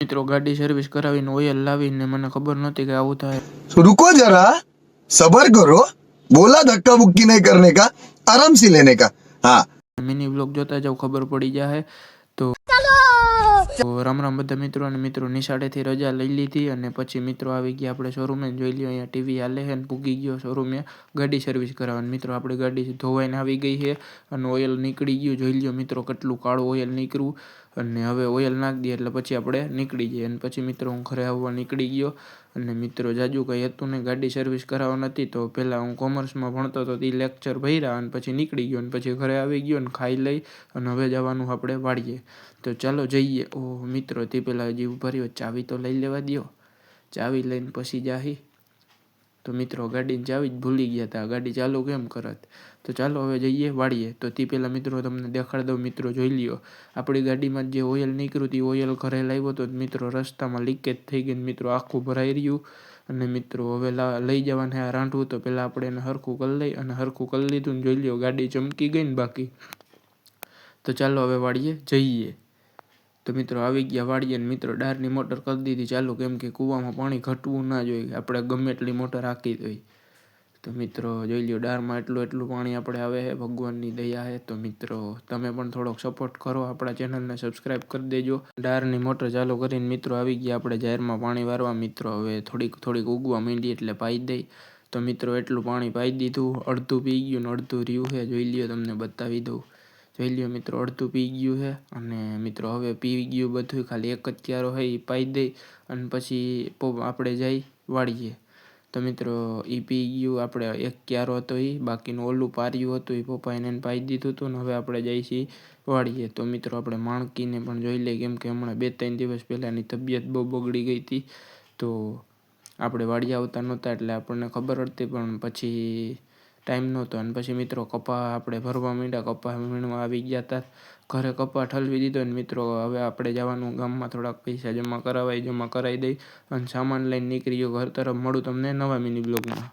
મિત્રો ગાડી સર્વિસ કરાવીને ઓઇલ લાવીને મને ખબર નહોતી કે આવું થાય. रुको जरा सबर करो बोला धक्का मुक्की नहीं करने का आराम से लेने का हाँ મિની બ્લોગ જોતા જાવ ખબર પડી જાય. તો રામ રામ બધા મિત્રો અને મિત્રો નિશાળેથી રજા લઈ લીધી અને પછી મિત્રો આવી ગયા આપણે શોરૂમે. જોઈ લ્યો અહીંયા ટીવી હાલે છે ને પૂગી ગયો શોરૂમે ગાડી સર્વિસ કરાવવાની. મિત્રો આપણે ગાડી ધોવાઈને આવી ગઈ છે અને ઓઇલ નીકળી ગયું. જોઈ લ્યો મિત્રો કેટલું કાળું ઓઇલ નીકળ્યું અને હવે ઓઇલ નાખી દઈએ એટલે પછી આપણે નીકળી જઈએ. અને પછી મિત્રો હું ઘરે આવવા નીકળી ગયો અને મિત્રો જાજુ કંઈ હતું ને ગાડી સર્વિસ કરાવવા નથી. તો પહેલાં હું કોમર્સમાં ભણતો હતો તે લેક્ચર ભર્યા અને પછી નીકળી ગયો અને પછી ઘરે આવી ગયો અને ખાઈ લઈ અને હવે જવાનું આપણે વાળીએ. તો ચાલો જઈએ. ઓ મિત્રો તે પહેલાં હજી ઉભા રહ્યો, ચાવી તો લઈ લેવા દો. ચાવી લઈને પછી જાહી. તો મિત્રો ગાડીની ચાવી જ ભૂલી ગયા હતા, ગાડી ચાલુ કેમ કરત. તો ચાલો હવે જઈએ વાળીએ. તો તે પહેલાં મિત્રો તમને દેખાડી દઉં. મિત્રો જોઈ લ્યો આપણી ગાડીમાં જે ઓઇલ નીકળ્યું તે ઓઇલ ઘરે લાવ્યો તો મિત્રો રસ્તામાં લીકેજ થઈ ગઈ. મિત્રો આખું ભરાઈ રહ્યું અને મિત્રો હવે લઈ જવાને આ રાંધવું. તો પહેલાં આપણે એને હરખું કરી લઈ અને હરખું કરી લીધું ને જોઈ લ્યો ગાડી ચમકી ગઈ ને બાકી. તો ચાલો હવે વાળીએ જઈએ. તો મિત્રો આવી ગયા વાળીએ ને મિત્રો ડારની મોટર કરી દીધી ચાલુ, કેમ કે કૂવામાં પાણી ઘટવું ના જોઈએ, આપણે ગમે એટલી મોટર હાકી દઈએ. તો મિત્રો જોઈ લ્યો ડારમાં એટલું પાણી આપણે આવે છે, ભગવાનની દયા છે. તો મિત્રો તમે પણ થોડોક સપોર્ટ કરો, આપણા ચેનલને સબસ્ક્રાઈબ કરી દેજો. ડારની મોટર ચાલુ કરીને મિત્રો આવી ગયા આપણે જાહેરમાં પાણી વારવા. મિત્રો હવે થોડીક ઉગવા માંડી એટલે પાઈ દઈ. તો મિત્રો એટલું પાણી પાઈ દીધું, અડધું પી ગયું ને અડધું રહ્યું છે. જોઈ લ્યો તમને બતાવી દઉં. જોઈ લ્યો મિત્રો અડધું પી ગયું છે અને મિત્રો હવે પી ગયું બધું, ખાલી એક જ ક્યારો છે એ પાઈ દઈ અને પછી આપણે જઈ વાળીએ. તો મિત્રો એ પી ગયું, આપણે એક ક્યારો હતો એ, બાકીનું ઓલું પાર્યું હતું એ પપ્પાએ એને પાઈ દીધું હતું ને હવે આપણે જઈશી વાળીએ. તો મિત્રો આપણે માણકીને પણ જોઈ લઈએ, કેમ કે હમણાં 2-3 દિવસ પહેલાંની તબિયત બહુ બગડી ગઈ હતી. તો આપણે વાળી આવતા નહોતા એટલે આપણને ખબર હતી, પણ પછી ટાઈમ નહોતો અને પછી મિત્રો કપા આપણે ભરવા માંડ્યા. કપા વીણવા આવી ગયા હતા ઘરે, કપા ઠલવી દીધો ને મિત્રો હવે આપણે જવાનું ગામમાં, થોડાક પૈસા જમા કરાવી દઈ અને સામાન લઈને નીકળી ગયો ઘર તરફ. મળું તમને નવા મિની બ્લોગમાં.